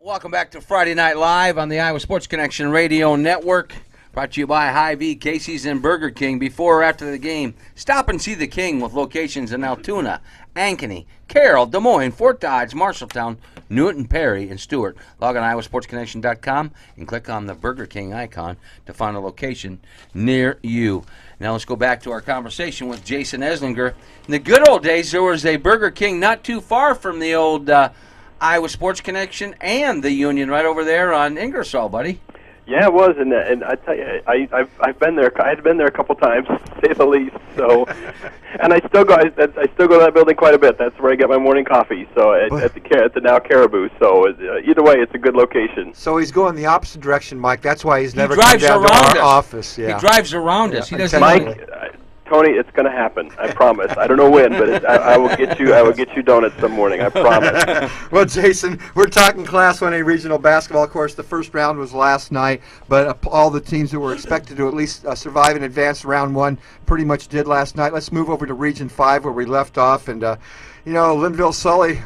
Welcome back to Friday Night Live on the Iowa Sports Connection Radio Network. Brought to you by Hy-Vee, Casey's, and Burger King. Before or after the game, stop and see the King with locations in Altoona, Ankeny, Carroll, Des Moines, Fort Dodge, Marshalltown, Newton, Perry, and Stewart. Log on iowasportsconnection.com and click on the Burger King icon to find a location near you. Now let's go back to our conversation with Jason Eslinger. In the good old days, there was a Burger King not too far from the old Iowa Sports Connection and the Union right over there on Ingersoll, buddy. Yeah, it was, and I tell you, I've been there. I've been there a couple times, to say the least. So, and I still go to that building quite a bit. That's where I get my morning coffee. So at the now Caribou. So either way, it's a good location. So he's going the opposite direction, Mike. That's why he's never come down to our office. Yeah. He drives around us. He doesn't. Mike. Tony, it's going to happen. I promise. I don't know when, but I will get you. I will get you donuts some morning. I promise. Well, Jason, we're talking Class 1A regional basketball. Of course, the first round was last night, but all the teams that were expected to at least survive and advance to round one pretty much did last night. Let's move over to Region 5 where we left off, and Linville-Sully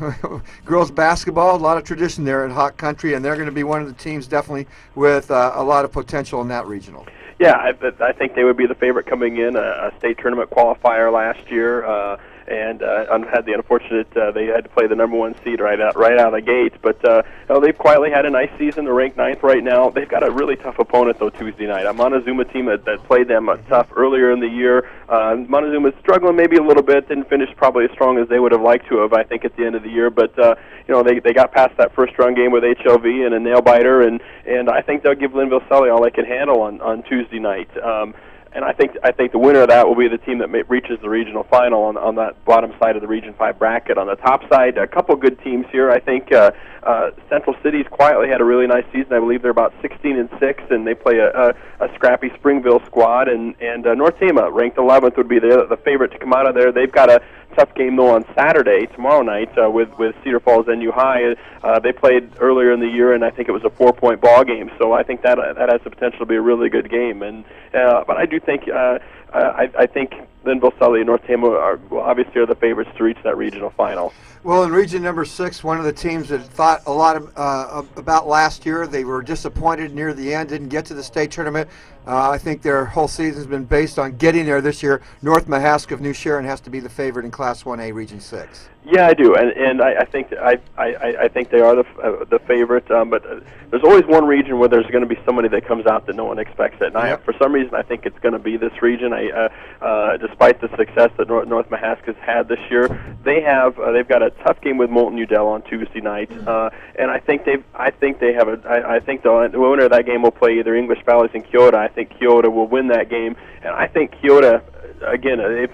girls basketball, a lot of tradition there in Hawk Country, and they're going to be one of the teams definitely with a lot of potential in that regional. Yeah, I think they would be the favorite coming in, a state tournament qualifier last year, and had the unfortunate they had to play the number one seed right out of the gate. But they've quietly had a nice season. They're ranked 9th right now. They've got a really tough opponent though Tuesday night. A Montezuma team that played them tough earlier in the year. Montezuma's struggling maybe a little bit. Didn't finish probably as strong as they would have liked to have, I think, at the end of the year. But they got past that first round game with HLV and a nail biter, and I think they'll give Linville-Sully all they can handle on Tuesday night. And I think the winner of that will be the team that reaches the regional final on that bottom side of the Region 5 bracket. On the top side, a couple good teams here. I think Central City's quietly had a really nice season. I believe they're about 16-6, and they play a scrappy Springville squad. And North Tama, ranked 11th, would be the favorite to come out of there. They've got a tough game though on Saturday, tomorrow night, with Cedar Falls NU High. They played earlier in the year, and I think it was a 4-point ball game. So I think that has the potential to be a really good game. And but I do think I think Linville-Sully and North Tama are the favorites to reach that regional final. Well, in region number 6, one of the teams that thought a lot about last year, they were disappointed near the end, didn't get to the state tournament. I think their whole season's been based on getting there this year. North Mahaska of New Sharon has to be the favorite in Class 1A, Region 6. Yeah, I do, and I think they are the favorite. But there's always one region where there's going to be somebody that comes out that no one expects it. And for some reason, I think it's going to be this region. Despite the success that North Mahaska's had this year, they've got a tough game with Molten Udell on Tuesday night, and I think the winner of that game will play either English Valleys and Kyoto. I think Kyoto will win that game, and I think Kyoto. Again, they've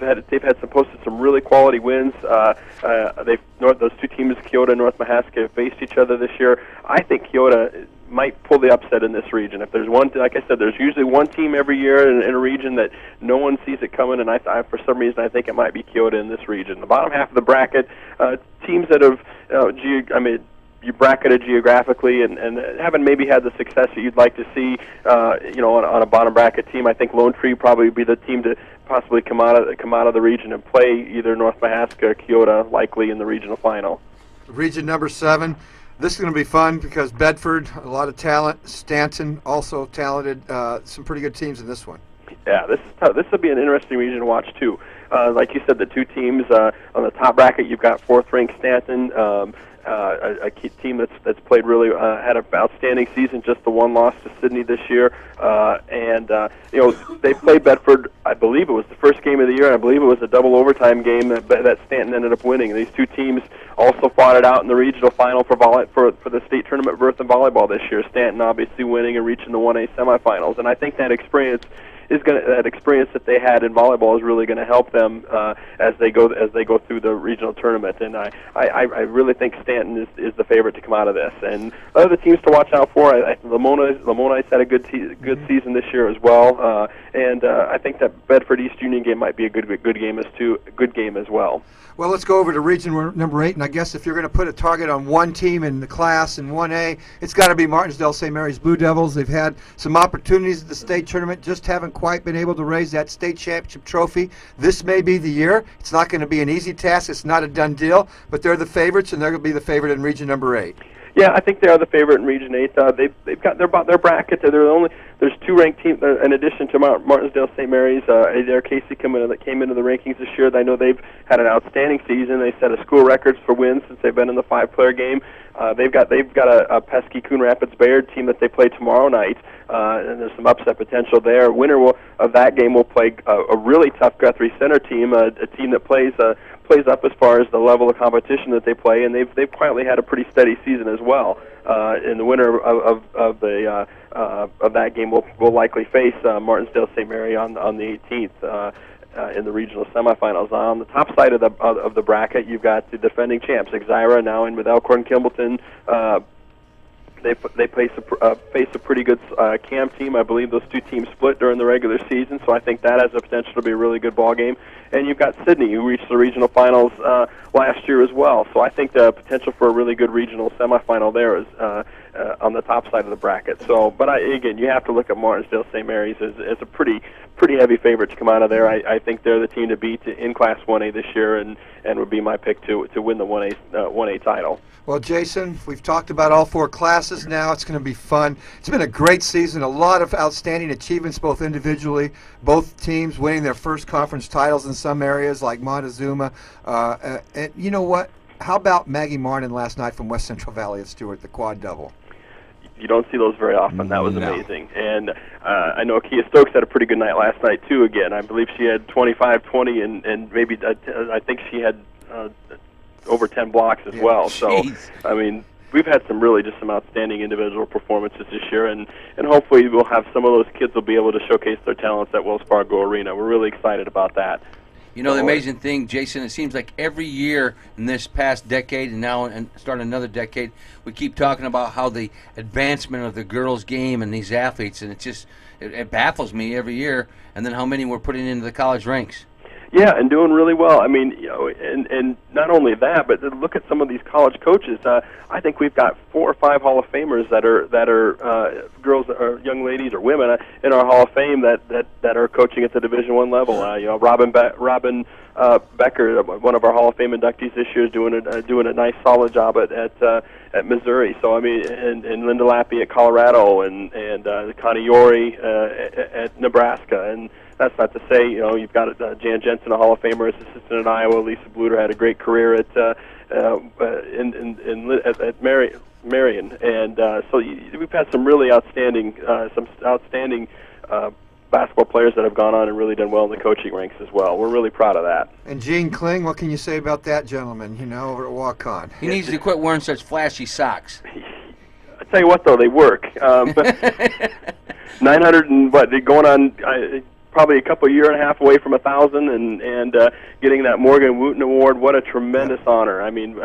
posted some really quality wins. Those two teams, Kyoto and North Mahaska, have faced each other this year. I think Kyoto might pull the upset in this region. If there's one, like I said, there's usually one team every year in a region that no one sees it coming, and I for some reason I think it might be Kyoto in this region. The bottom half of the bracket, teams that have, you bracketed geographically and haven't maybe had the success that you'd like to see, on a bottom bracket team. I think Lone Tree probably would be the team to possibly come out of the region and play either North Mahaska or Kyoto, likely in the regional final. Region number 7. This is going to be fun because Bedford, a lot of talent. Stanton, also talented. Some pretty good teams in this one. Yeah, this is tough. This will be an interesting region to watch too. Like you said, the two teams on the top bracket, you've got 4th-ranked Stanton. A key team that's played really had an outstanding season, just the one loss to Sydney this year, and they played Bedford. I believe it was the first game of the year, and I believe it was a double overtime game that Stanton ended up winning. And these two teams also fought it out in the regional final for the state tournament berth in volleyball this year. Stanton obviously winning and reaching the 1A semifinals, and I think that experience that they had in volleyball is really going to help them as they go through the regional tournament. And I really think Stanton is the favorite to come out of this. And other teams to watch out for, Lamona's had a good season this year as well. And I think that Bedford East Union game might be a good game as well. Well, let's go over to region number 8, and I guess if you're going to put a target on one team in the class in 1A, it's got to be Martinsdale St. Mary's Blue Devils. They've had some opportunities at the state tournament, just haven't quite been able to raise that state championship trophy. This may be the year. It's not going to be an easy task. It's not a done deal, but they're the favorites, and they're going to be the favorite in region number 8. Yeah, I think they are the favorite in Region 8. They've got their bracket. There's 2 ranked teams in addition to Martinsdale St. Mary's. There Casey came into the rankings this year. I know they've had an outstanding season. They set a school records for wins since they've been in the 5-player game. They've got a pesky Coon Rapids Bayard team that they play tomorrow night, and there's some upset potential there. Winner of that game will play a really tough Guthrie Center team, a team that plays up as far as the level of competition that they play, and they've quietly had a pretty steady season as well. And the winner of that game will likely face Martinsdale St. Mary on the 18th. In the regional semifinals. On the top side of the bracket, you've got the defending champs, Exira, now in with Elkhorn Kimballton. They face a pretty good CAM team. I believe those 2 teams split during the regular season, so I think that has the potential to be a really good ball game. And you've got Sydney, who reached the regional finals last year as well. So I think the potential for a really good regional semifinal there is on the top side of the bracket. So, but again, you have to look at Martinsdale St. Mary's as a pretty heavy favorite to come out of there. I think they're the team to beat in Class 1A this year, and would be my pick to win the 1A title. Well, Jason, we've talked about all 4 classes now. It's going to be fun. It's been a great season, a lot of outstanding achievements both individually, both teams winning their first conference titles in some areas like Montezuma. And you know what? How about Maggie Martin last night from West Central Valley at Stewart, the quad double? You don't see those very often. That was amazing. And I know Kia Stokes had a pretty good night last night, too, again. I believe she had 25-20, and maybe I think she had over 10 blocks as well. So, I mean, we've had some outstanding individual performances this year, and hopefully we'll have some of those kids will be able to showcase their talents at Wells Fargo Arena. We're really excited about that. You know, the amazing thing, Jason, it seems like every year in this past decade and now and starting another decade, we keep talking about how the advancement of the girls' game and these athletes, and it baffles me every year, and then how many we're putting into the college ranks. Yeah, and doing really well. I mean, you know, and not only that, but look at some of these college coaches. I think we've got 4 or 5 Hall of Famers that are girls or young ladies or women in our Hall of Fame that are coaching at the Division I level. You know, Robin Becker, one of our Hall of Fame inductees this year, is doing a nice solid job at Missouri. So I mean, and Linda Lappy at Colorado, and Connie Yori at Nebraska, and that's not to say, you know, you've got Jan Jensen, a Hall of Famer, as assistant in Iowa. Lisa Bluter had a great career at Marion, and so we've had some really outstanding basketball players that have gone on and really done well in the coaching ranks as well. We're really proud of that. And Gene Kling, what can you say about that gentleman? You know, over at Walk-On. He needs to quit wearing such flashy socks. I tell you what, though, they work. 900 and what? They're going on. Probably a year and a half away from 1,000, and getting that Morgan Wooten Award. What a tremendous honor! I mean,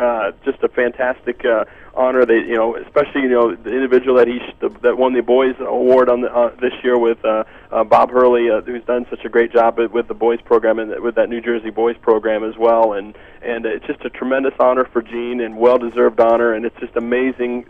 just a fantastic honor. They, you know, especially the individual that won the boys award on this year with Bob Hurley, who's done such a great job with the boys program and with that New Jersey boys program as well. And it's just a tremendous honor for Gene, and well-deserved honor. And it's just amazing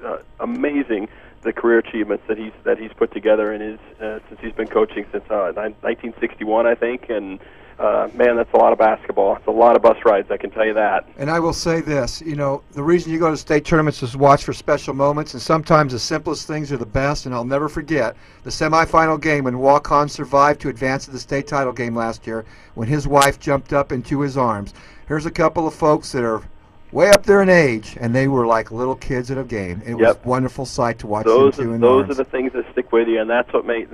the career achievements that he's put together in his since he's been coaching since 1961, I think. And man, that's a lot of basketball. It's a lot of bus rides, I can tell you that. And I will say this, you know, the reason you go to state tournaments is to watch for special moments, and sometimes the simplest things are the best. And I'll never forget the semifinal game when Walk-On survived to advance to the state title game last year, when his wife jumped up into his arms. Here's a couple of folks that are way up there in age, and they were like little kids at a game. It was a wonderful sight to watch them two in those arms. Are the things that stick with you, and that's what makes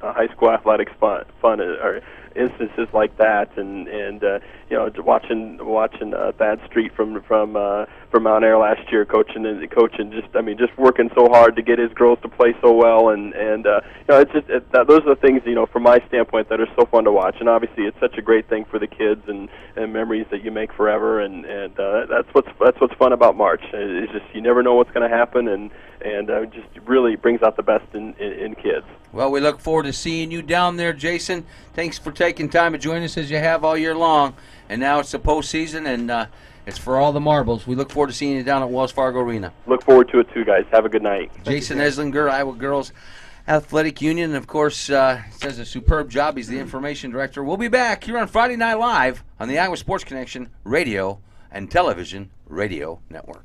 high school athletics fun. Or instances like that, and you know, watching Thad Street from Mount Air last year, coaching, just working so hard to get his girls to play so well, and you know, it's just those are the things, you know, from my standpoint, that are so fun to watch. And obviously it's such a great thing for the kids, and memories that you make forever, and that's what's fun about March. It's just, you never know what's going to happen, and just really brings out the best in kids. Well, we look forward to seeing you down there, Jason. Thanks for taking time to join us as you have all year long. And now it's the postseason, and it's for all the marbles. We look forward to seeing you down at Wells Fargo Arena. Look forward to it too, guys. Have a good night. Jason Eslinger, Iowa Girls Athletic Union, and of course, does a superb job. He's the information director. We'll be back here on Friday Night Live on the Iowa Sports Connection radio and television radio network.